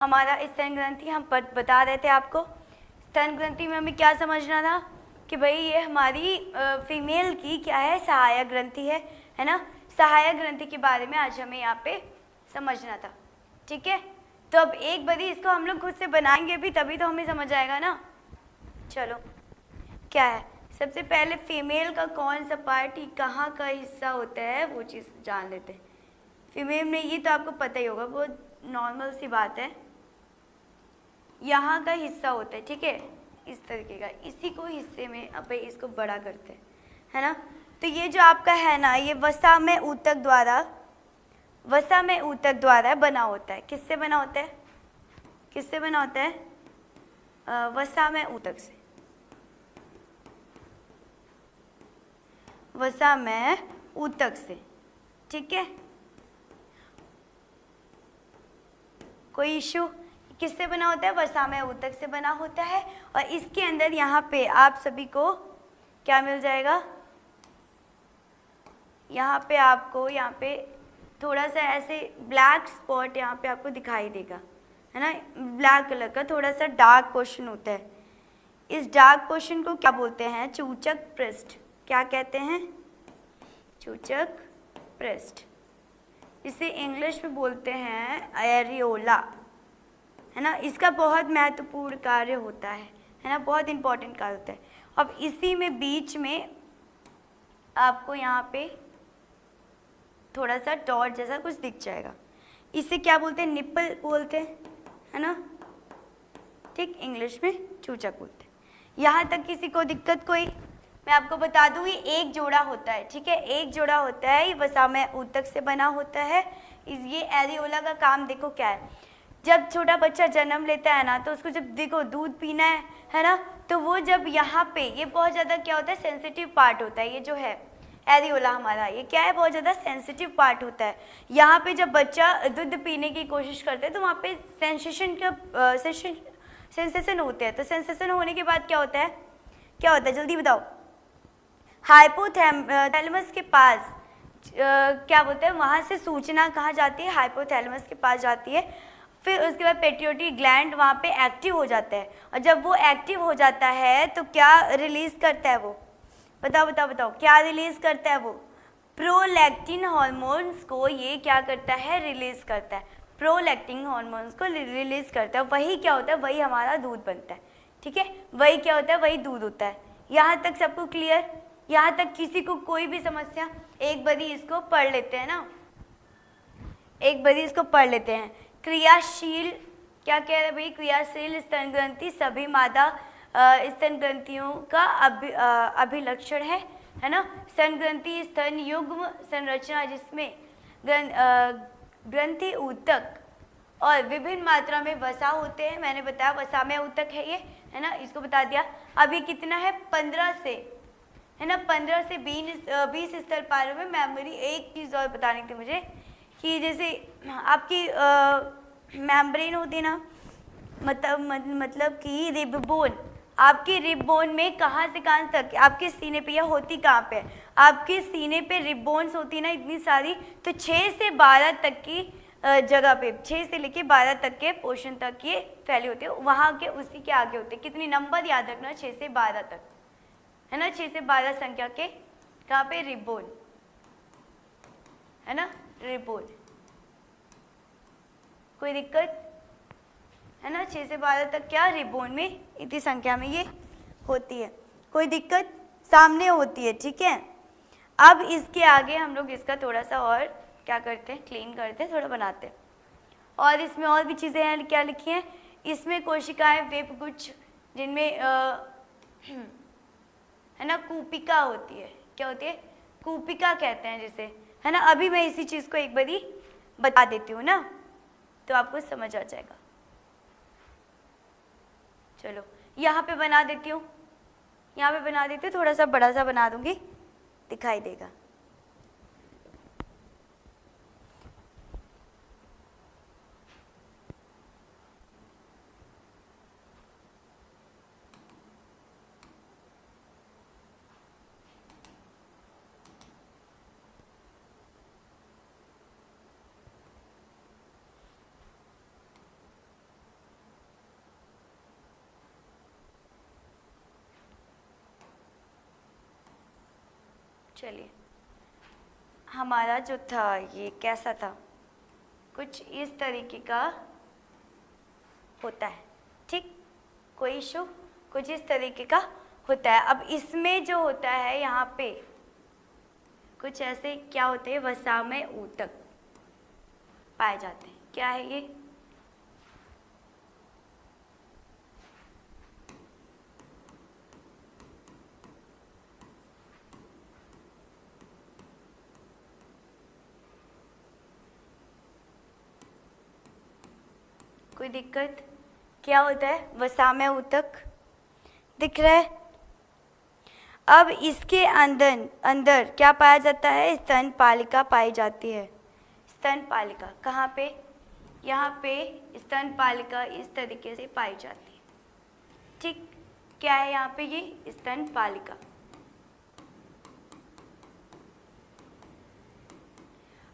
हमारा स्तन ग्रंथि हम बता रहे थे आपको। स्तन ग्रंथि में हमें क्या समझना था कि भाई ये हमारी फीमेल की क्या है, सहायक ग्रंथि है ना। सहायक ग्रंथि के बारे में आज हमें यहाँ पे समझना था, ठीक है। तो अब एक बारी इसको हम लोग खुद से बनाएंगे भी, तभी तो हमें समझ आएगा ना। चलो क्या है, सबसे पहले फीमेल का कौन सा पार्ट ही कहाँ का हिस्सा होता है वो चीज़ जान लेते हैं। फीमेल में ये तो आपको पता ही होगा, बहुत नॉर्मल सी बात है। यहाँ का हिस्सा होता है, ठीक है, इस तरीके का। इसी को हिस्से में अब इसको बड़ा करते हैं, है ना। तो ये जो आपका है ना, ये वसा में ऊतक द्वारा बना होता है। किससे बना होता है, किससे बना होता है? वसा में ऊतक से, वसा में ऊतक से, ठीक है। कोई इशू? किससे बना होता है? वसा में ऊतक से बना होता है। और इसके अंदर यहाँ पे आप सभी को क्या मिल जाएगा? यहाँ पे आपको, यहाँ पे थोड़ा सा ऐसे ब्लैक स्पॉट यहाँ पे आपको दिखाई देगा, है ना। ब्लैक कलर का थोड़ा सा डार्क पोर्शन होता है। इस डार्क पोर्शन को क्या बोलते हैं? चूचक पृष्ठ। क्या कहते हैं? चूचक पृष्ठ। इसे इंग्लिश में बोलते हैं एरियोला, है ना। इसका बहुत महत्वपूर्ण कार्य होता है ना, बहुत इंपॉर्टेंट कार्य होता है। अब इसी में बीच में आपको यहाँ पे थोड़ा सा डॉट जैसा कुछ दिख जाएगा। इसे क्या बोलते हैं? निप्पल बोलते हैं, है ना, ठीक। इंग्लिश में चूचक बोलते हैं। यहाँ तक किसी को दिक्कत कोई? मैं आपको बता दूँ, ये एक जोड़ा होता है, ठीक है, एक जोड़ा होता है। ये वसा में ऊतक से बना होता है। ये एरियोला का काम देखो क्या है। जब छोटा बच्चा जन्म लेता है ना, तो उसको जब देखो दूध पीना है ना, तो वो जब यहाँ पे, ये बहुत ज़्यादा क्या होता है, सेंसिटिव पार्ट होता है। ये जो है एरियोला हमारा, ये क्या है, बहुत ज़्यादा सेंसिटिव पार्ट होता है। यहाँ पे जब बच्चा दूध पीने की कोशिश करता है तो वहाँ पे सेंसेशन होते हैं। तो सेंसेशन होने के बाद क्या होता है, क्या होता है, जल्दी बताओ। हाइपोथैलेमस के पास क्या बोलते हैं, वहाँ से सूचना कहाँ जाती है? हाइपोथैलेमस के पास जाती है। फिर उसके बाद पेट्यूटरी ग्लैंड वहाँ पे एक्टिव हो जाता है। और जब वो एक्टिव हो जाता है तो क्या रिलीज करता है वो? बताओ बताओ बताओ, क्या रिलीज करता है वो? प्रोलैक्टिन हार्मोन्स को ये क्या करता है? रिलीज करता है। प्रोलैक्टिन हार्मोन्स को रिलीज करता है। वही क्या होता है? वही हमारा दूध बनता है, ठीक है। वही क्या होता है? वही दूध होता है। यहाँ तक सबको क्लियर? यहाँ तक किसी को कोई भी समस्या? एक बारी इसको पढ़ लेते हैं ना, एक बारी इसको पढ़ लेते हैं। क्रियाशील, क्या कह रहे हैं भाई? क्रियाशील स्तन ग्रंथि सभी मादा स्तन ग्रंथियों का अभिलक्षण है ना। स्तन ग्रंथि स्तन युग्म संरचना जिसमें ग्रंथि ऊतक और विभिन्न मात्रा में वसा होते हैं। मैंने बताया वसा में ऊतक है ये, है ना, इसको बता दिया। अब ये कितना है? 15 से, है ना, 15 से 20 स्तर पारों में मेमोरी। एक चीज़ और बतानी थी मुझे कि जैसे आपकी मेम्ब्रेन होती है ना, मतलब कि रिब बोन, आपकी रिब बोन में कहाँ से कहाँ तक? आपके सीने पे, या होती कहाँ पे? आपके सीने पे रिब बोन्स होती है ना इतनी सारी। तो 6 से 12 तक की जगह पे, 6 से लेके 12 तक के पोर्शन तक ये फैली होती है। वहाँ के उसी के आगे होते हैं। कितनी नंबर याद रखना? 6 से 12 तक, है ना। 6 से 12 संख्या के कहाँ पे? रिब बोन, है ना, रिब बोन। कोई दिक्कत है ना? 6 से 12 तक क्या रिब बोन में इतनी संख्या में ये होती है। कोई दिक्कत? सामने होती है, ठीक है। अब इसके आगे हम लोग इसका थोड़ा सा और क्या करते हैं, क्लीन करते हैं, थोड़ा बनाते हैं। और इसमें और भी चीज़ें हैं, क्या लिखी हैं इसमें? कोशिकाएं वेपगुच्छ जिनमें है ना कूपिका होती है। क्या होती है? कूपिका कहते हैं जिसे, है ना। अभी मैं इसी चीज़ को एक बारी बता देती हूँ ना, तो आपको समझ आ जाएगा। चलो यहाँ पे बना देती हूँ, यहाँ पे बना देती हूँ, थोड़ा सा बड़ा सा बना दूंगी, दिखाई देगा। चलिए, हमारा जो था ये कैसा था, कुछ इस तरीके का होता है, ठीक, कोई इशू, कुछ इस तरीके का होता है। अब इसमें जो होता है यहाँ पे कुछ ऐसे क्या होते हैं, वसामय ऊतक पाए जाते हैं। क्या है ये? कोई दिक्कत? क्या होता है? वसामय ऊतक दिख रहा है। अब इसके अंदर क्या पाया जाता है? स्तनपालिका पाई जाती है। स्तनपालिका कहाँ पे? यहाँ पे स्तनपालिका इस तरीके से पाई जाती है, ठीक। क्या है यहाँ पे? ये स्तनपालिका।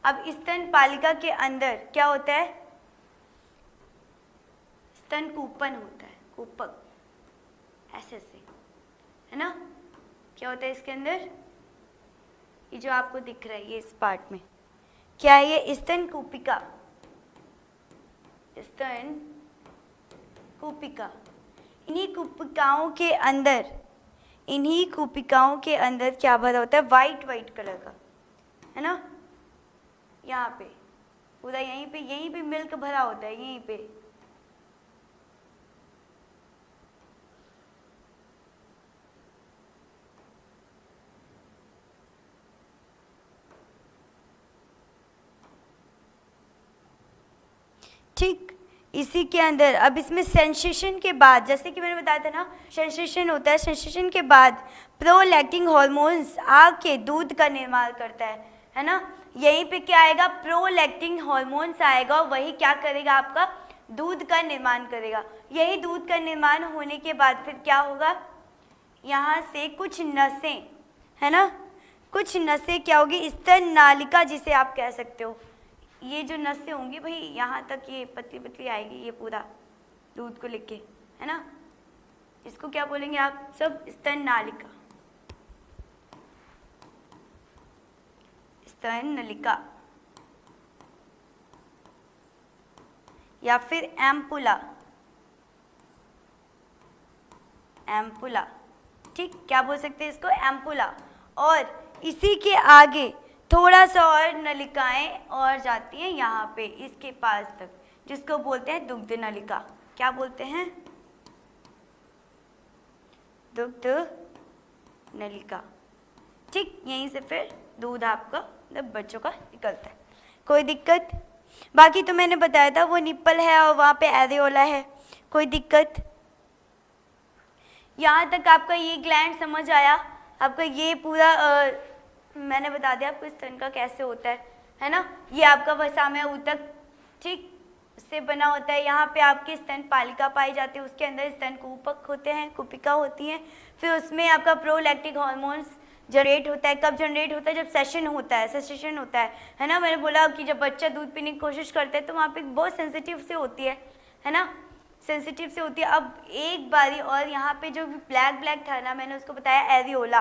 अब स्तनपालिका के अंदर क्या होता है? स्तन कूपन होता है, कूपक, ऐसे से, है ना। क्या होता है इसके अंदर? ये जो आपको दिख रहा है ये इस पार्ट में क्या है? ये स्तन कूपिका, स्तन कूपिका। इन्हीं कूपिकाओं के अंदर क्या भरा होता है? वाइट कलर का, है ना। यहाँ पे पूरा यहीं पे मिल्क भरा होता है, यहीं पे। ठीक, इसी के अंदर अब इसमें सेंसेशन के बाद, जैसे कि मैंने बताया था ना, सेंसेशन होता है। सेंसेशन के बाद प्रोलैक्टिन हार्मोन्स आके दूध का निर्माण करता है ना। यहीं पे क्या आएगा? प्रोलैक्टिन हार्मोन्स आएगा, वही क्या करेगा? आपका दूध का निर्माण करेगा। यही दूध का निर्माण होने के बाद फिर क्या होगा? यहाँ से कुछ नसें, है ना, कुछ नसें क्या होगी? स्तन नालिका जिसे आप कह सकते हो। ये जो नसें होंगी भाई, यहाँ तक ये पतली पतली आएगी, ये पूरा दूध को लेके, है ना। इसको क्या बोलेंगे आप सब? स्तन नालिका, स्तन नलिका, या फिर एम्पुला, एम्पुला, ठीक। क्या बोल सकते हैं इसको? एम्पुला। और इसी के आगे थोड़ा सा और नलिकाएं और जाती हैं यहाँ पे इसके पास तक, जिसको बोलते हैं दुग्ध नलिका। क्या बोलते हैं? दुग्ध नलिका, ठीक। यहीं से फिर दूध आपका मतलब बच्चों का निकलता है। कोई दिक्कत? बाकी तो मैंने बताया था वो निप्पल है और वहाँ पे एरियोला है। कोई दिक्कत? यहाँ तक आपका ये ग्लैंड समझ आया? आपका ये पूरा मैंने बता दिया आपको स्तन का कैसे होता है ना। ये आपका वसामय ऊतक, ठीक, से बना होता है। यहाँ पे आपकी स्तन पालिका पाई जाती है, उसके अंदर स्तन कूपक होते हैं, कूपिका होती हैं। फिर उसमें आपका प्रोलैक्टिक हार्मोन्स जनरेट होता है। कब जनरेट होता है? जब सेशन होता है ना। मैंने बोला कि जब बच्चा दूध पीने की कोशिश करता है तो वहाँ पे बहुत सेंसिटिव से होती है ना, सेंसिटिव से होती है। अब एक बारी और यहाँ पे जो ब्लैक था ना, मैंने उसको बताया एरियोला,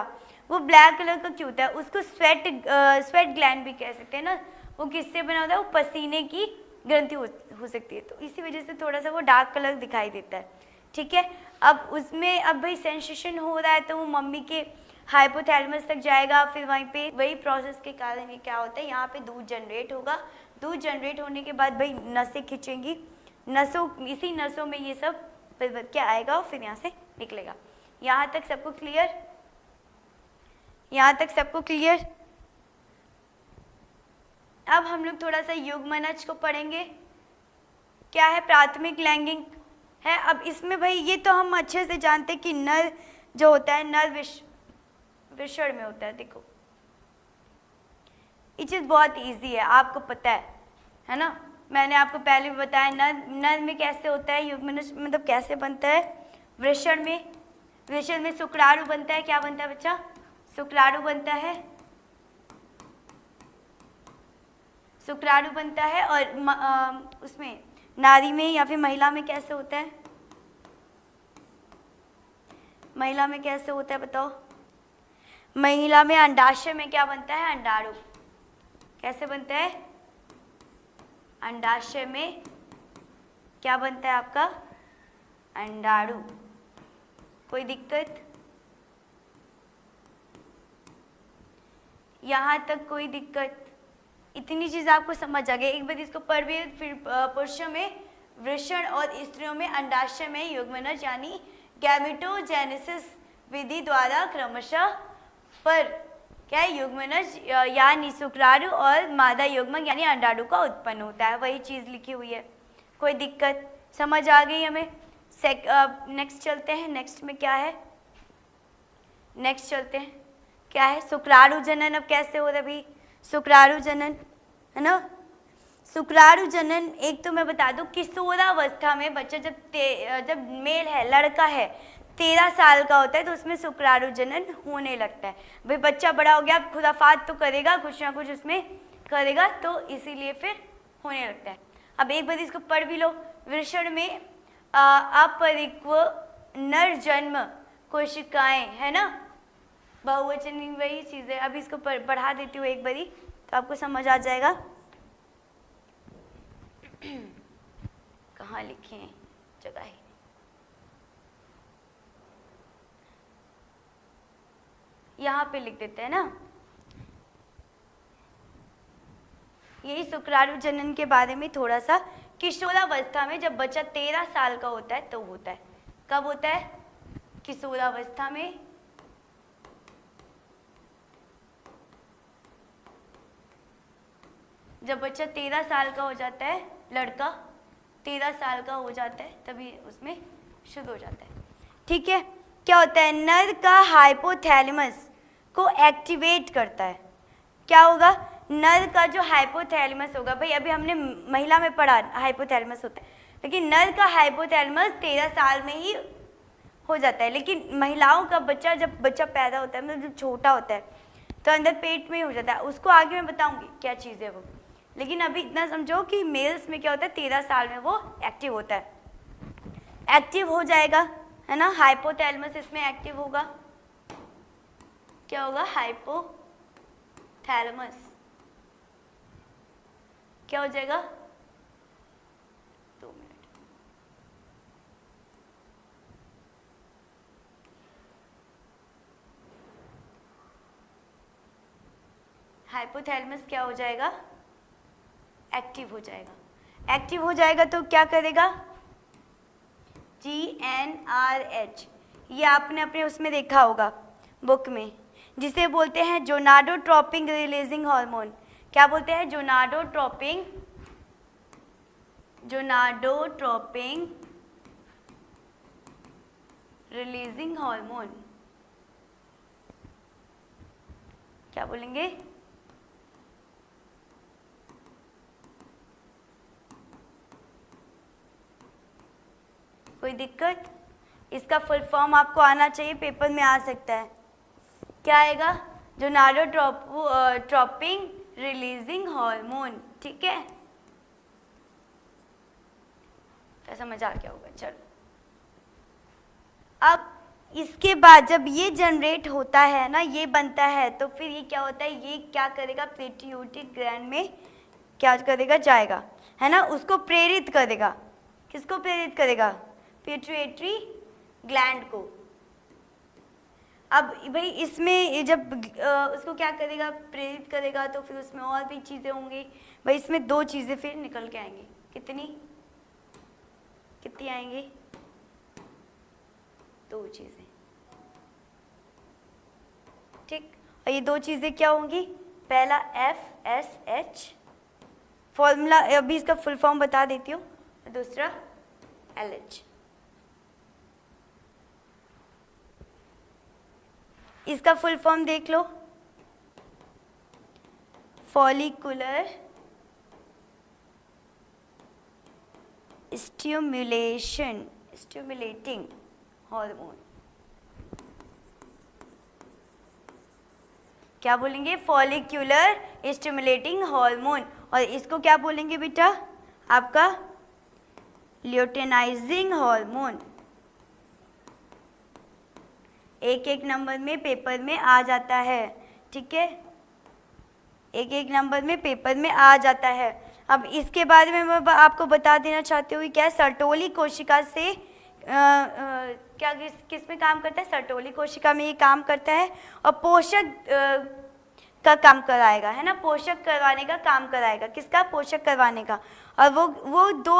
वो ब्लैक कलर का क्यों होता है? उसको स्वेट ग्लैंड भी कह सकते हैं ना। वो किससे बना होता है? वो पसीने की ग्रंथि हो सकती है, तो इसी वजह से थोड़ा सा वो डार्क कलर दिखाई देता है, ठीक है। अब उसमें अब भाई सेंसेशन हो रहा है तो वो मम्मी के हाइपोथैलेमस तक जाएगा, फिर वहीं पे वही प्रोसेस के कारण ये क्या होता है, यहाँ पे दूध जनरेट होगा। दूध जनरेट होने के बाद भाई नसें खींचेंगी, इसी नसों में ये सब भर के आएगा और फिर यहाँ से निकलेगा। यहाँ तक सबको क्लियर? यहाँ तक सबको क्लियर? अब हम लोग थोड़ा सा युग्मनज को पढ़ेंगे। क्या है? प्राथमिक लैंगिक है। अब इसमें भाई ये तो हम अच्छे से जानते हैं कि नर जो होता है, नर वृषण में होता है। देखो ये चीज़ बहुत इजी है, आपको पता है ना। मैंने आपको पहले भी बताया नर में कैसे होता है युग्मनज, मतलब कैसे बनता है। वृषण में शुक्राणु बनता है। क्या बनता है बच्चा? शुक्राणु बनता है, शुक्राणु बनता है। और उसमें नारी में या फिर महिला में कैसे होता है? महिला में कैसे होता है बताओ? महिला में अंडाशय में क्या बनता है? अंडाणु। कैसे बनता है? अंडाशय में क्या बनता है आपका? अंडाणु। कोई दिक्कत? यहाँ तक कोई दिक्कत? इतनी चीज आपको समझ आ गई। एक बार इसको पढ़िए। फिर पुरुषों में वृषण और स्त्रियों में अंडाशय में युग्मनज यानी गैमेटोजेनेसिस विधि द्वारा क्रमशः पर क्या है? युग्मनज यानी शुक्राणु और मादा युग्मक यानी अंडाणु का उत्पन्न होता है। वही चीज लिखी हुई है। कोई दिक्कत? समझ आ गई हमें? नेक्स्ट चलते हैं। नेक्स्ट में क्या है? नेक्स्ट चलते हैं। क्या है? शुक्राणु जनन। अब कैसे हो रहा है भाई? शुक्राणु जनन है ना। शुक्राणु जनन एक तो मैं बता दूं, किशोरावस्था में बच्चा जब मेल है, लड़का है, 13 साल का होता है तो उसमें शुक्राणु जनन होने लगता है। भाई बच्चा बड़ा हो गया, खुराफात तो करेगा, कुछ ना कुछ उसमें करेगा, तो इसीलिए फिर होने लगता है। अब एक बार इसको पढ़ भी लो। वृषण में अपरिक्व नर जन्म कोशिकाएं है ना, बहुवचन वही चीज है। अब इसको बढ़ा देती हूँ एक बारी तो आपको समझ आ जाएगा। कहाँ लिखे हैं? जगह ही। यहाँ पे लिख देते हैं ना। यही शुक्राणु जनन के बारे में थोड़ा सा। किशोरावस्था में जब बच्चा 13 साल का होता है तो होता है। कब होता है? किशोरावस्था में। जब बच्चा 13 साल का हो जाता है, लड़का 13 साल का हो जाता है, तभी उसमें शुरू हो जाता है। ठीक है। क्या होता है? नर का हाइपोथैलेमस को एक्टिवेट करता है। क्या होगा? नर का जो हाइपोथैलेमस होगा, भाई अभी हमने महिला में पढ़ा हाइपोथैलेमस होता है, लेकिन नर का हाइपोथैलेमस 13 साल में ही हो जाता है। लेकिन महिलाओं का बच्चा, जब बच्चा पैदा होता है, मतलब जब छोटा होता है तो अंदर पेट में ही हो जाता है। उसको आगे मैं बताऊंगी क्या चीज़ है वो, लेकिन अभी इतना समझो कि मेल्स में क्या होता है? 13 साल में वो एक्टिव होता है। एक्टिव हो जाएगा है ना, हाइपोथैलेमस इसमें एक्टिव होगा। क्या होगा? हाइपोथैलेमस क्या हो जाएगा? 2 मिनट। हाइपोथैलेमस क्या हो जाएगा? एक्टिव हो जाएगा। एक्टिव हो जाएगा तो क्या करेगा? GnRH, ये आपने अपने उसमें देखा होगा बुक में, जिसे बोलते हैं जोनाडोट्रोपिन रिलीजिंग हार्मोन। क्या बोलते हैं? जोनाडोट्रोपिन रिलीजिंग हार्मोन। क्या बोलेंगे? कोई दिक्कत? इसका फुल फॉर्म आपको आना चाहिए, पेपर में आ सकता है। क्या आएगा? जोनाडोट्रोपिन रिलीजिंग हार्मोन। ठीक है, तो समझ आ गया होगा। चलो, अब इसके बाद जब ये जनरेट होता है ना, ये बनता है, तो फिर ये क्या होता है? ये क्या करेगा? पिट्यूटरी ग्लैंड में क्या करेगा? जाएगा है ना, उसको प्रेरित करेगा। किसको प्रेरित करेगा? पिट्यूटरी ग्लैंड को। अब भाई इसमें जब उसको क्या करेगा? प्रेरित करेगा, तो फिर उसमें और भी चीज़ें होंगी। भाई इसमें 2 चीज़ें फिर निकल के आएंगी। कितनी आएंगी? 2 चीज़ें। ठीक, और ये 2 चीज़ें क्या होंगी? पहला FSH फॉर्मूला, अभी इसका फुल फॉर्म बता देती हूँ। दूसरा LH। इसका फुल फॉर्म देख लो, फॉलिकुलर स्टिमुलेटिंग हार्मोन। क्या बोलेंगे? Follicular stimulating hormone. और इसको क्या बोलेंगे बेटा? आपका ल्यूटेनाइजिंग हार्मोन। एक एक नंबर में पेपर में आ जाता है, ठीक है, एक एक नंबर में पेपर में आ जाता है। अब इसके बारे में मैं आपको बता देना चाहती हूँ क्या सर्टोली कोशिका से क्या किस में काम करता है, सर्टोली कोशिका में ये काम करता है और पोषक का काम कराएगा, है ना, पोषक करवाने का काम कराएगा, किसका, पोषक करवाने का। और वो दो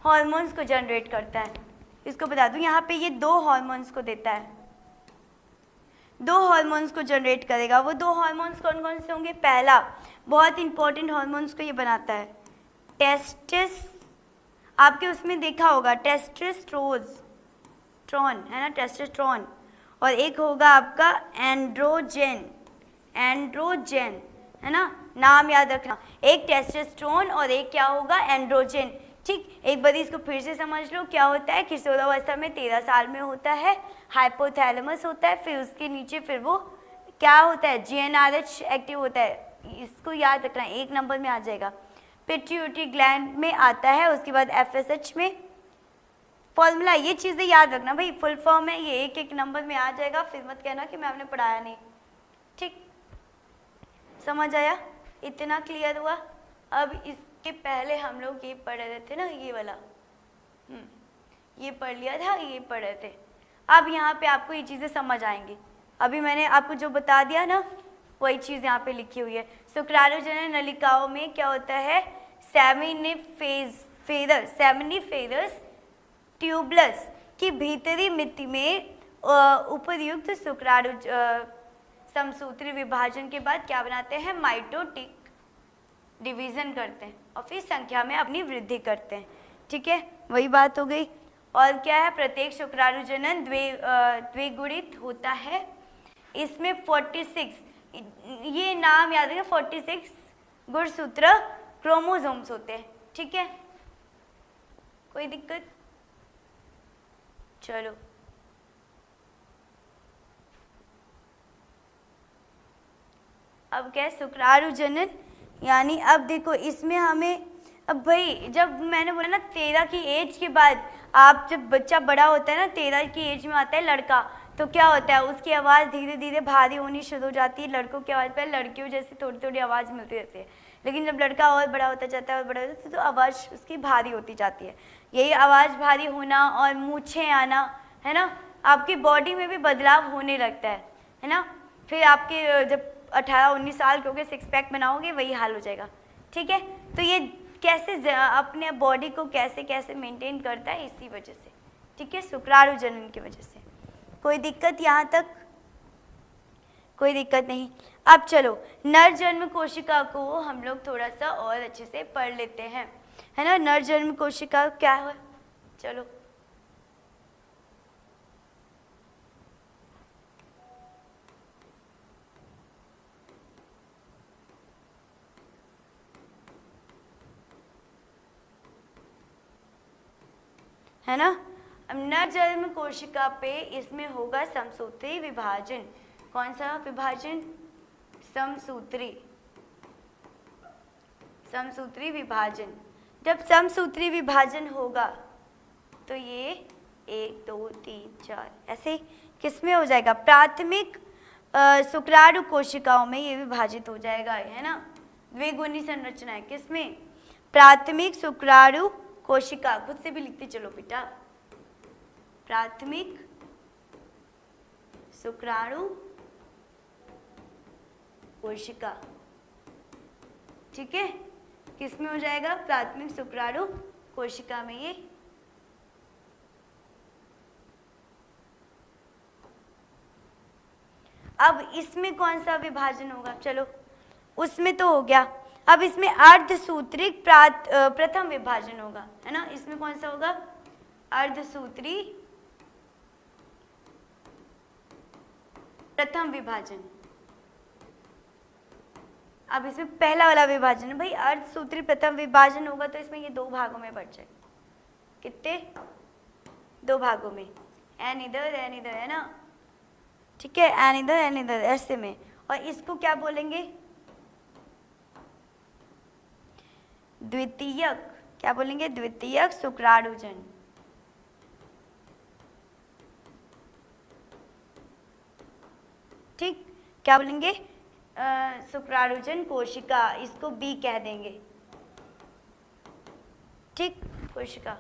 हार्मोन्स को जनरेट करता है। इसको बता दूं यहाँ पे ये दो हार्मोन्स को देता है, दो हार्मोन्स को जनरेट करेगा। वो दो हार्मोन्स कौन कौन से होंगे, पहला बहुत इंपॉर्टेंट हार्मोन्स को ये बनाता है टेस्टेस, आपके उसमें देखा होगा टेस्टेस्टेरोन, है ना, टेस्टेस्टेरोन। और एक होगा आपका एंड्रोजन, एंड्रोजन, है ना, नाम याद रखना, एक टेस्टेस्टेरोन और एक क्या होगा, एंड्रोजन। ठीक, एक बार इसको फिर से समझ लो क्या होता है। किशोरावस्था में 13 साल में होता है, हाइपोथैलेमस होता है, फिर उसके नीचे फिर वो क्या होता है, GnRH एक्टिव होता है, इसको याद रखना, एक नंबर में आ जाएगा। पिट्यूटरी ग्लैंड में आता है, उसके बाद FSH में। फॉर्मूला ये चीज़ें याद रखना भाई, फुल फॉर्म है ये, एक एक नंबर में आ जाएगा, फिर मत कहना कि मैम ने पढ़ाया नहीं। ठीक, समझ आया, इतना क्लियर हुआ। अब इसके पहले हम लोग ये पढ़ रहे थे ना, ये वाला ये पढ़ लिया था, ये पढ़ रहे थे। अब यहाँ पे आपको ये चीज़ें समझ आएंगी। अभी मैंने आपको जो बता दिया ना, वही चीज़ यहाँ पे लिखी हुई है। शुक्राणुजनन नलिकाओं में क्या होता है, सेमिनिफेरस ट्यूबलस की भीतरी मिट्टी में उपर्युक्त शुक्राणु समसूत्री विभाजन के बाद क्या बनाते हैं, माइटोटिक डिवीजन करते हैं और फिर संख्या में अपनी वृद्धि करते हैं। ठीक है, वही बात हो गई। और क्या है, प्रत्येक शुक्राणुजनन द्विगुणित होता है। इसमें 46, ये नाम याद रखिए, 46 गुणसूत्र क्रोमोसोम्स होते हैं। ठीक है, कोई दिक्कत, चलो अब क्या है, शुक्राणुजनन, यानी अब देखो इसमें हमें, अब भाई जब मैंने बोला ना 13 की एज के बाद, आप जब बच्चा बड़ा होता है ना, 13 की एज में आता है लड़का, तो क्या होता है, उसकी आवाज़ धीरे धीरे भारी होनी शुरू हो जाती है। लड़कों की आवाज़ पहले लड़कियों जैसी थोड़ी थोड़ी आवाज़ मिलती रहती है, लेकिन जब लड़का और बड़ा होता जाता है और बड़ा होता है तो आवाज़ उसकी भारी होती जाती है। यही आवाज़ भारी होना और मूँछें आना, है ना, आपकी बॉडी में भी बदलाव होने लगता है ना। फिर आपके जब 18-19 साल के हो गए, 6 पैक बनाओगे, वही हाल हो जाएगा। ठीक है, तो ये कैसे अपने बॉडी को कैसे कैसे मेंटेन करता है, इसी वजह से। ठीक है, शुक्राणुजनन की वजह से। कोई दिक्कत यहाँ तक, कोई दिक्कत नहीं। अब चलो नर जन्म कोशिका को हम लोग थोड़ा सा और अच्छे से पढ़ लेते हैं, है ना। नर जन्म कोशिका क्या है, चलो है ना। नर जन्म कोशिका पे इसमें होगा समसूत्री विभाजन। कौन सा विभाजन, समसूत्री, समसूत्री विभाजन। जब समसूत्री विभाजन होगा तो ये 1 2 3 4 ऐसे किसमें हो जाएगा, प्राथमिक शुक्राणु कोशिकाओं में ये विभाजित हो जाएगा, है ना। द्विगुणी संरचना है किसमें, प्राथमिक शुक्राणु कोशिका, खुद से भी लिखते चलो बेटा, प्राथमिक शुक्राणु कोशिका। ठीक है, किसमें हो जाएगा, प्राथमिक शुक्राणु कोशिका में ये। अब इसमें कौन सा विभाजन होगा, चलो उसमें तो हो गया। अब इसमें अर्धसूत्री प्रथम विभाजन होगा, है ना। इसमें कौन सा होगा, अर्धसूत्री प्रथम विभाजन। अब इसमें पहला वाला विभाजन है भाई, अर्धसूत्री प्रथम विभाजन होगा तो इसमें ये 2 भागों में बढ़ जाए। कितने, 2 भागों में, एन इधर एन इधर, है ना। ठीक है, एन इधर एन इधर ऐसे में। और इसको क्या बोलेंगे, द्वितीयक, क्या बोलेंगे, द्वितीयक शुक्राणुजन। ठीक, क्या बोलेंगे? शुक्राणुजन कोशिका, इसको बी कह देंगे। ठीक, कोशिका,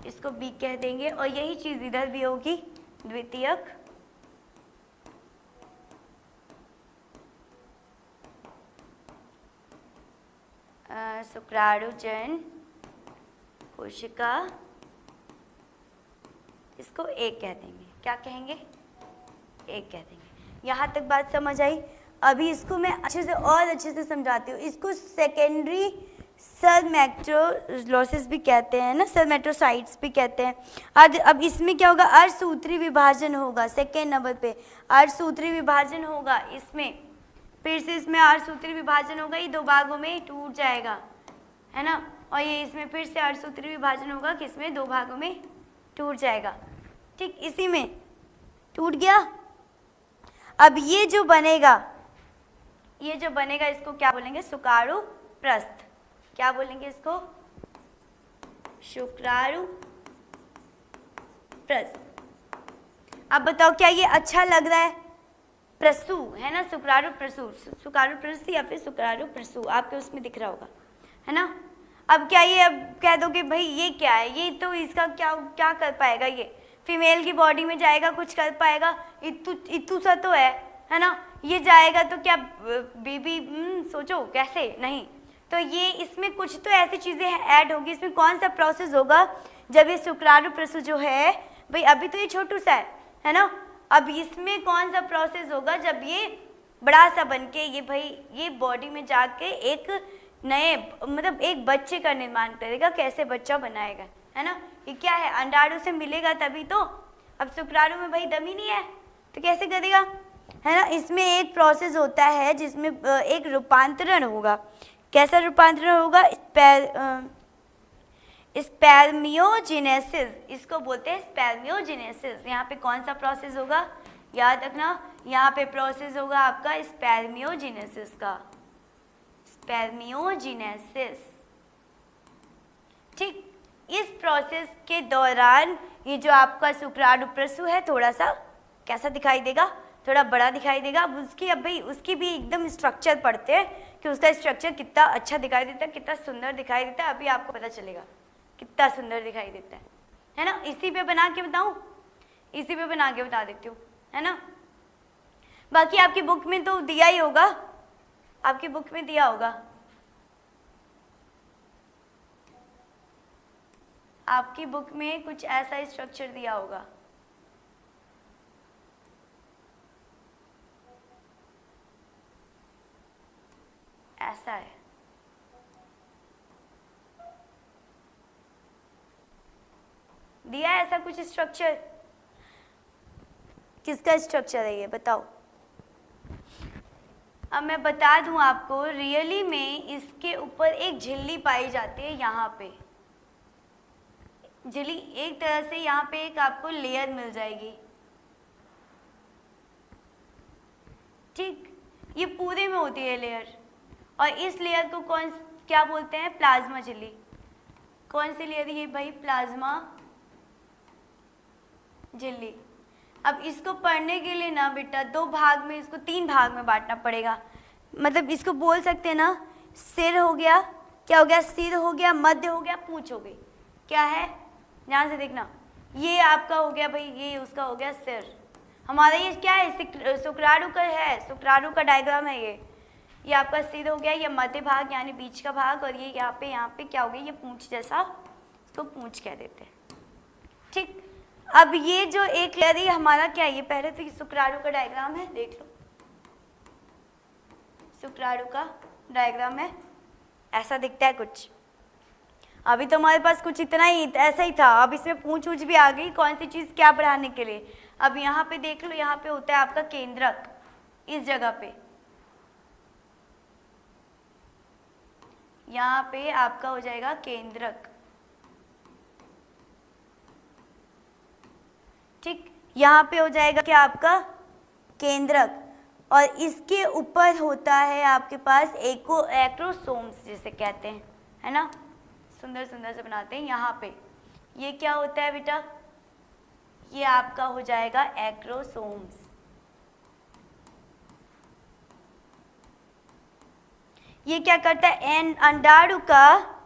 इसको बी कह देंगे। और यही चीज इधर भी होगी, द्वितीयक शुक्राणुजन कोशिका, इसको ए कह देंगे। क्या कहेंगे? ए कह देंगे। यहाँ तक बात समझ आई? अभी इसको मैं अच्छे से और अच्छे से समझाती हूँ। इसको सेकेंडरी सेल मैक्रोलोसिस भी कहते हैं ना, सेल मैक्रोसाइट्स भी कहते हैं। अब इसमें क्या होगा? अर्धसूत्री विभाजन होगा। सेकेंड नंबर पे अर्धसूत्री विभाजन होगा इसमें, फिर से इसमें अर्धसूत्री विभाजन होगा, ये दो भागों में टूट जाएगा, है ना। और ये इसमें फिर से अर्धसूत्री विभाजन होगा, किसमें? दो भागों में टूट जाएगा। ठीक, इसी में टूट गया। अब ये जो बनेगा इसको क्या बोलेंगे? शुक्राणु प्रस्थ। क्या बोलेंगे इसको? शुक्राणु प्रस्थ। अब बताओ, क्या ये अच्छा लग रहा है? प्रसू है ना, शुक्राणु प्रसू, शुक्राणु प्रस्थ या फिर शुक्राणु प्रसू, आपके उसमें दिख रहा होगा, है ना। अब क्या ये, अब कह दो कि भाई ये क्या है? ये तो इसका क्या कर पाएगा? ये फीमेल की बॉडी में जाएगा, कुछ कर पाएगा? इतू सा तो है ना। ये जाएगा तो क्या बेबी, सोचो कैसे? नहीं। तो ये इसमें कुछ तो ऐसी चीज़ें ऐड होगी। इसमें कौन सा प्रोसेस होगा? जब ये शुक्राणु प्रसू जो है भाई, अभी तो ये छोटू सा है ना। अब इसमें कौन सा प्रोसेस होगा? जब ये बड़ा सा बन के ये बॉडी में जाके एक नए, मतलब एक बच्चे का निर्माण करेगा। कैसे बच्चा बनाएगा, है ना। ये क्या है? अंडाणु से मिलेगा तभी तो। अब शुक्राणु में भाई दम ही नहीं है, तो कैसे करेगा, है ना। इसमें एक प्रोसेस होता है जिसमें एक रूपांतरण होगा। कैसा रूपांतरण होगा? स्पर्मियोजेनेसिस, इसको बोलते हैं स्पर्मियोजेनेसिस। यहाँ पे कौन सा प्रोसेस होगा? याद रखना, यहाँ पे प्रोसेस होगा आपका स्पर्मियोजेनेसिस का, स्पर्मियोजेनेसिस। ठीक, इस प्रोसेस के दौरान ये जो आपका शुक्राणु प्रसू है थोड़ा सा कैसा दिखाई देगा? थोड़ा बड़ा दिखाई देगा। अब उसकी भी एकदम स्ट्रक्चर पढ़ते हैं कि उसका स्ट्रक्चर कितना अच्छा दिखाई देता है, कितना सुंदर दिखाई देता है। अभी आपको पता चलेगा कितना सुंदर दिखाई देता है ना। इसी पे बना के बताऊं? इसी पे बना के बता देती हूँ, है ना। बाकी आपकी बुक में तो दिया ही होगा, आपकी बुक में दिया होगा, आपकी बुक में कुछ ऐसा स्ट्रक्चर दिया होगा। ऐसा है, दिया है ऐसा कुछ स्ट्रक्चर। किसका स्ट्रक्चर है ये बताओ? अब मैं बता दूं आपको, रियली में इसके ऊपर एक झिल्ली पाई जाती है। यहाँ पे झिल्ली, एक तरह से यहाँ पे एक आपको लेयर मिल जाएगी। ठीक, ये पूरे में होती है लेयर। और इस लेयर को क्या बोलते हैं? प्लाज्मा झिल्ली। कौन सी लेयर? ये भाई प्लाज्मा झिल्ली। अब इसको पढ़ने के लिए ना बेटा दो भाग में, इसको तीन भाग में बांटना पड़ेगा। मतलब इसको बोल सकते हैं ना, सिर हो गया, क्या हो गया? सिर हो गया, मध्य हो गया, पूंछ हो गई। क्या है? ध्यान से देखना, ये आपका हो गया भाई, ये उसका हो गया सिर। हमारा ये क्या है? शुक्राणु का है, शुक्राणु का डायग्राम है ये आपका सिर हो गया, ये मध्य भाग यानी बीच का भाग, और ये यहाँ पे क्या हो गया? ये पूंछ जैसा, इसको पूंछ कह देते हैं। ठीक, अब ये जो एक लेयर है हमारा क्या है? ये पहले तो शुक्राणु का डायग्राम है, देख लो, शुक्राणु का डायग्राम है, ऐसा दिखता है कुछ। अभी तो हमारे पास कुछ इतना ही ऐसा ही था, अब इसमें पूंछ ऊंच भी आ गई, कौन सी चीज़ क्या बढ़ाने के लिए। अब यहाँ पे देख लो, यहाँ पे होता है आपका केंद्रक, इस जगह पे, यहाँ पे आपका हो जाएगा केंद्रक। ठीक, यहाँ पे हो जाएगा क्या? आपका केंद्रक। और इसके ऊपर होता है आपके पास एक्रोसोम्स जिसे कहते हैं, है ना। सुंदर सुंदर से बनाते हैं। यहाँ पे ये क्या होता है बेटा? ये आपका हो जाएगा एक्रोसोम्स। ये क्या करता है, अंडाणु का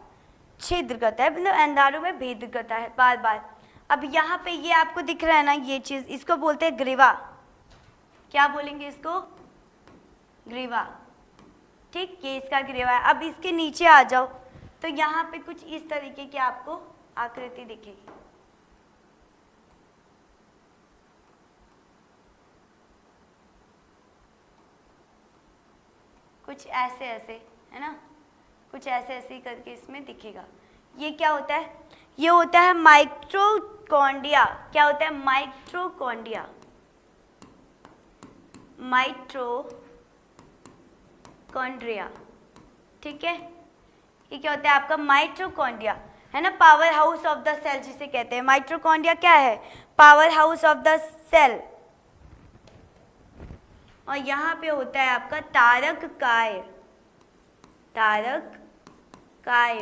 छिद्र करता है, मतलब अंडाणु में भेद करता है बार बार। अब यहाँ पे ये आपको दिख रहा है ना ये चीज, इसको बोलते हैं ग्रीवा। क्या बोलेंगे इसको, ग्रीवा। ठीक, ये इसका ग्रीवा है। अब इसके नीचे आ जाओ तो यहाँ पे कुछ इस तरीके की आपको आकृति दिखेगी। कुछ ऐसे ऐसे, है ना, कुछ ऐसे ऐसे करके इसमें दिखेगा। ये क्या होता है, ये होता है माइटोकॉन्ड्रिया। क्या होता है, माइटोकॉन्ड्रिया, माइटोकॉन्ड्रिया। ठीक है, ये क्या होता है आपका माइटोकॉन्ड्रिया, है ना, power house of the cell जिसे कहते हैं। माइटोकॉन्ड्रिया क्या है, power house of the cell. और यहाँ पे होता है आपका तारक काय, तारक काय।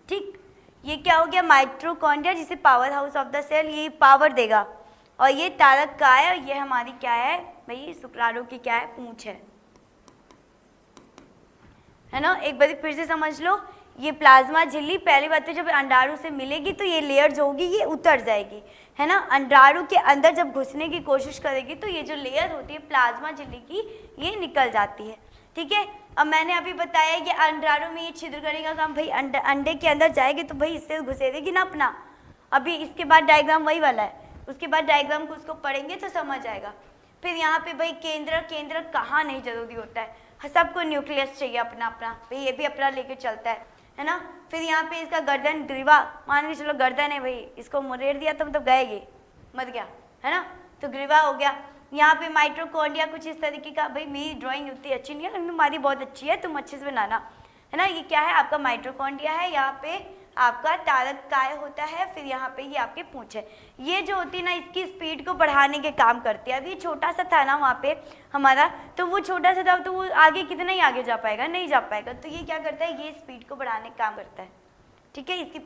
ठीक, ये क्या हो गया, माइटोकॉन्ड्रिया जिसे power house of the cell, ये पावर देगा। और ये तारक काय, और ये हमारी क्या है भाई, शुक्राणु की क्या है, पूंछ है ना। एक बार फिर से समझ लो, ये प्लाज्मा झिल्ली पहली बात तो जब अंडाणु से मिलेगी तो ये लेयर जो होगी ये उतर जाएगी, है ना। अंडाणु के अंदर जब घुसने की कोशिश करेगी तो ये जो लेयर होती है प्लाज्मा झिल्ली की, ये निकल जाती है। ठीक है, अब मैंने अभी बताया कि अंडाणु में ये छिद्र करने का काम, भाई अंडे के अंदर जाएगी तो भाई इससे घुसेरेगी ना अपना। अभी इसके बाद डायग्राम वही वाला है, उसके बाद डायग्राम को उसको पढ़ेंगे तो समझ आएगा। फिर यहाँ पे भाई केंद्र कहाँ नहीं जरूरी होता है, सबको न्यूक्लियस चाहिए अपना अपना, भाई ये भी अपना लेके चलता है ना। फिर यहाँ पे इसका गर्दन ग्रीवा, मान के चलो गर्दन है भाई, इसको मुरेड़ दिया तो मतलब गए ये, मर गया, है ना, तो ग्रीवा हो गया। यहाँ पे माइटोकॉन्ड्रिया कुछ इस तरीके का, भाई मेरी ड्राइंग उतनी अच्छी नहीं है लेकिन तुम्हारी बहुत अच्छी है, तुम अच्छे से बनाना, है ना। ये क्या है आपका माइटोकॉन्ड्रिया है, यहाँ पे आपका तारक काय होता है, फिर यहाँ पे ये आपके पूंछ है। ये जो होती है ना, इसकी स्पीड को बढ़ाने के काम करती है। अभी छोटा सा था ना वहाँ पे हमारा, तो वो छोटा सा था तो वो आगे कितना ही आगे जा पाएगा, नहीं जा पाएगा। तो ये क्या करता है, ये स्पीड को बढ़ाने का काम करता है। ठीक है, इसकी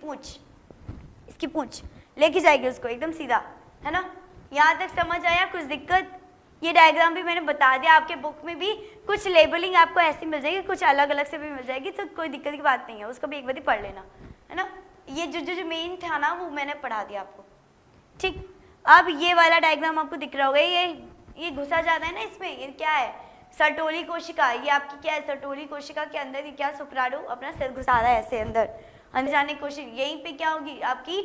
पूंछ लेके जाएगी उसको एकदम सीधा, है ना। यहाँ तक समझ आया, कुछ दिक्कत? ये डायग्राम भी मैंने बता दिया, आपके बुक में भी कुछ लेबलिंग आपको ऐसी मिल जाएगी, कुछ अलग अलग से भी मिल जाएगी, तो कोई दिक्कत की बात नहीं है, उसको भी एक बार पढ़ लेना, है ना। ये जो मेन था ना वो मैंने पढ़ा दिया आपको। ठीक, अब ये वाला डायग्राम आपको दिख रहा होगा, ये घुसा जाता है ना इसमें, ये क्या है, सर्टोली कोशिका। ये आपकी क्या है, सर्टोली कोशिका के अंदर ये क्या, शुक्राणु अपना सिर घुसा रहा है ऐसे अंदर जाने की कोशिश। यहीं पे क्या होगी, आपकी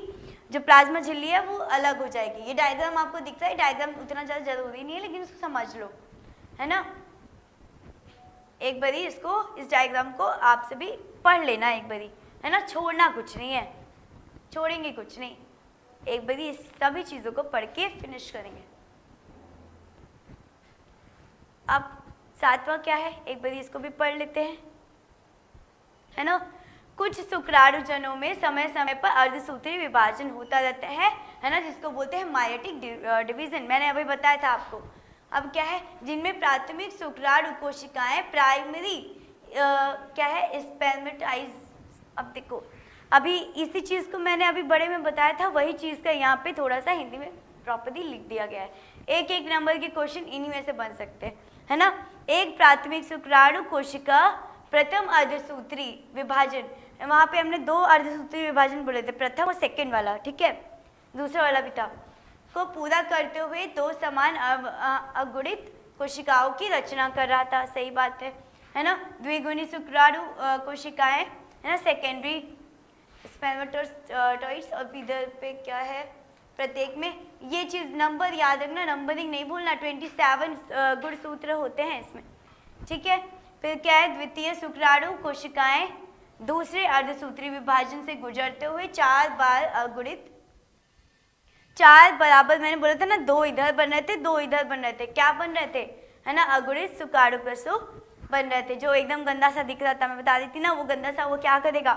जो प्लाज्मा झिल्ली है वो अलग हो जाएगी। ये डायग्राम आपको दिख रहा है, डायग्राम उतना ज़्यादा जरूरी नहीं है लेकिन इसको समझ लो, है ना। एक बारी इसको, इस डायग्राम को आपसे भी पढ़ लेना एक बारी, है ना, छोड़ना कुछ नहीं है, छोड़ेंगे कुछ नहीं, एक बारी इस सभी चीज़ों को पढ़ के फिनिश करेंगे। अब सातवां क्या है, एक बारी इसको भी पढ़ लेते हैं, है ना। कुछ शुक्राणुजनों में समय समय पर अर्धसूत्री विभाजन होता रहता है ना, जिसको बोलते हैं मायोटिक डिवीजन। मैंने अभी बताया था आपको। अब क्या है, जिनमें प्राथमिक शुक्राणु कोशिकाएं प्राइमरी क्या है, स्पर्मेटाइज। अब देखो, अभी इसी चीज़ को मैंने अभी बड़े में बताया था, वही चीज़ का यहाँ पे थोड़ा सा हिंदी में प्रॉपर्ली लिख दिया गया है। एक एक नंबर के क्वेश्चन इन्हीं में से बन सकते हैं, है ना। एक प्राथमिक शुक्राणु कोशिका प्रथम अर्धसूत्री विभाजन, वहाँ पे हमने दो अर्धसूत्री विभाजन बोले थे, प्रथम और सेकंड वाला, ठीक है, दूसरा वाला भी था, को पूरा करते हुए दो समान अगुणित कोशिकाओं की रचना कर रहा था। सही बात है ना। द्विगुणी शुक्राणु कोशिकाएं, है ना, सेकेंडरी स्पर्मेटोजोइड्स, और इधर पे क्या है, प्रत्येक में ये चीज़ नंबर याद रखना, नंबरिंग नहीं भूलना। 27 गुणसूत्र होते हैं इसमें, ठीक है। फिर क्या है, द्वितीय शुक्राणु कोशिकाएं दूसरे अर्धसूत्री विभाजन से गुजरते हुए 4 बार अगुणित, 4 बराबर, मैंने बोला था ना, 2 इधर बन रहे थे, 2 इधर बन रहे थे, क्या बन रहे थे, है ना, अगुणित शुक्राणु प्रसव बन रहे थे। जो एकदम गंदा सा दिख रहा था, मैं बता दी थी ना, वो गंदा सा वो क्या करेगा,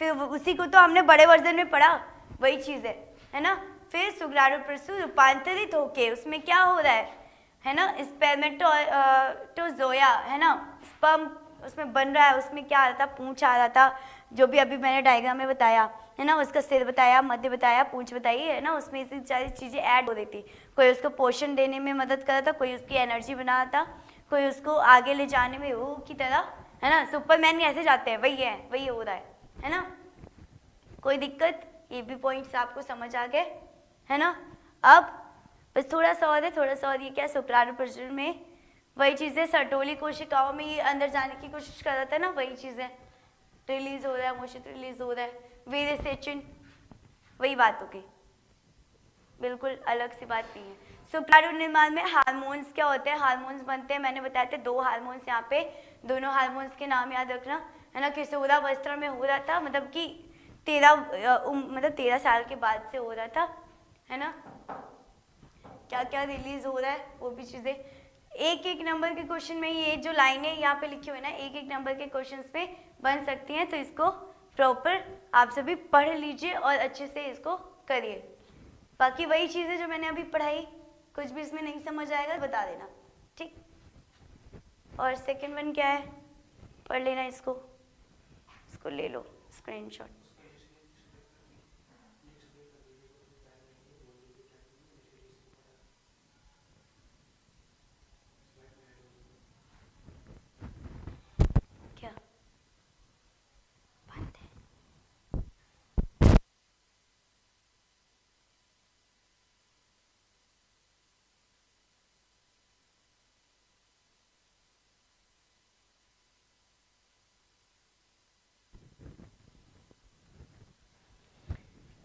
फिर उसी को तो हमने बड़े वर्जन में पढ़ा, वही चीज़ है ना। फिर शुक्राणु प्रसव रूपांतरित होके उसमें क्या हो रहा है ना, स्पर्मेटोजोया, है ना, स्पर्म उसमें बन रहा है। उसमें क्या आ रहा था, पूंछ आ रहा था, जो भी अभी मैंने डायग्राम में बताया, है ना, उसका सिर बताया, मध्य बताया, पूंछ बताई, है ना, उसमें इतनी सारी चीज़ें ऐड हो रही थी। कोई उसको पोषण देने में मदद कर रहा था, कोई उसकी एनर्जी बना रहा था, कोई उसको आगे ले जाने में वो की तरह, है ना, सुपरमैन ऐसे जाते हैं, वही हो रहा है ना, कोई दिक्कत, ये भी पॉइंट्स आपको समझ आ गए, है ना। अब बस थोड़ा सा और है, ये क्या सुप्राणु प्रजनन में वही चीज़ें, सर्टोली कोशिकाओं में ये अंदर जाने की कोशिश कर रहा था ना, वही चीज़ें रिलीज हो रहा है, मोशन रिलीज हो रहा है, वेरिसेचन, वही बात हो गई, बिल्कुल अलग सी बात नहीं है। सुप्राणु निर्माण में हार्मोन्स क्या होते हैं, हार्मोन्स बनते हैं, मैंने बताया था 2 हार्मोन्स यहाँ पे, दोनों हार्मोन्स के नाम याद रखना, है ना। किशोरावस्था में हो रहा था, मतलब कि 13 साल के बाद से हो रहा था, है ना। क्या क्या रिलीज हो रहा है वो भी चीज़ें, एक नंबर के क्वेश्चन में ये जो लाइनें यहाँ पे लिखी हुई ना, एक नंबर के क्वेश्चंस पे बन सकती हैं, तो इसको प्रॉपर आप सभी पढ़ लीजिए और अच्छे से इसको करिए। बाकी वही चीज़ें जो मैंने अभी पढ़ाई, कुछ भी इसमें नहीं समझ आएगा बता देना, ठीक। और सेकंड वन क्या है, पढ़ लेना इसको ले लो स्क्रीनशॉट। क्या बात है,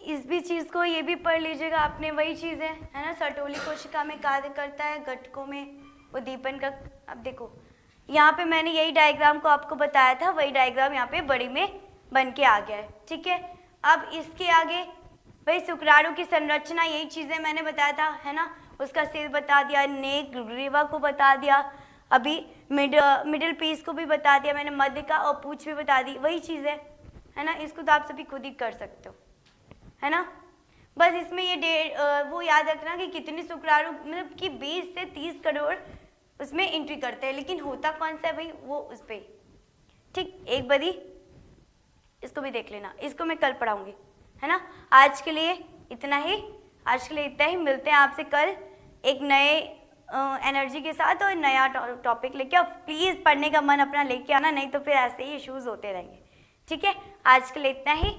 इस भी चीज़ को ये भी पढ़ लीजिएगा आपने, वही चीज़ है ना। सर्टोली कोशिका में कार्य करता है, घटकों में उद्दीपन का। अब देखो यहाँ पे मैंने यही डायग्राम को आपको बताया था, वही डायग्राम यहाँ पे बड़ी में बन के आ गया है, ठीक है। अब इसके आगे भाई शुक्राणु की संरचना, यही चीज़ें मैंने बताया था, है ना। उसका सिर बता दिया, नेक ग्रीवा को बता दिया, अभी मिडिल पीस को भी बता दिया मैंने, मध्य का और पूंछ भी बता दी, वही चीज़ है ना। इसको तो आप सभी खुद ही कर सकते हो, है ना। बस इसमें ये वो याद रखना कि कितने शुक्राणु, मतलब कि 20 से 30 करोड़ उसमें एंट्री करते हैं, लेकिन होता कौन सा है भाई, वो उस पर, ठीक। एक बारी इसको भी देख लेना, इसको मैं कल पढ़ाऊंगी, है ना। आज के लिए इतना ही, मिलते हैं आपसे कल एक नए एनर्जी के साथ और नया टॉपिक लेके। और प्लीज़ पढ़ने का मन अपना लेके आना, नहीं तो फिर ऐसे ही इश्यूज होते रहेंगे, ठीक है। आज के लिए इतना ही।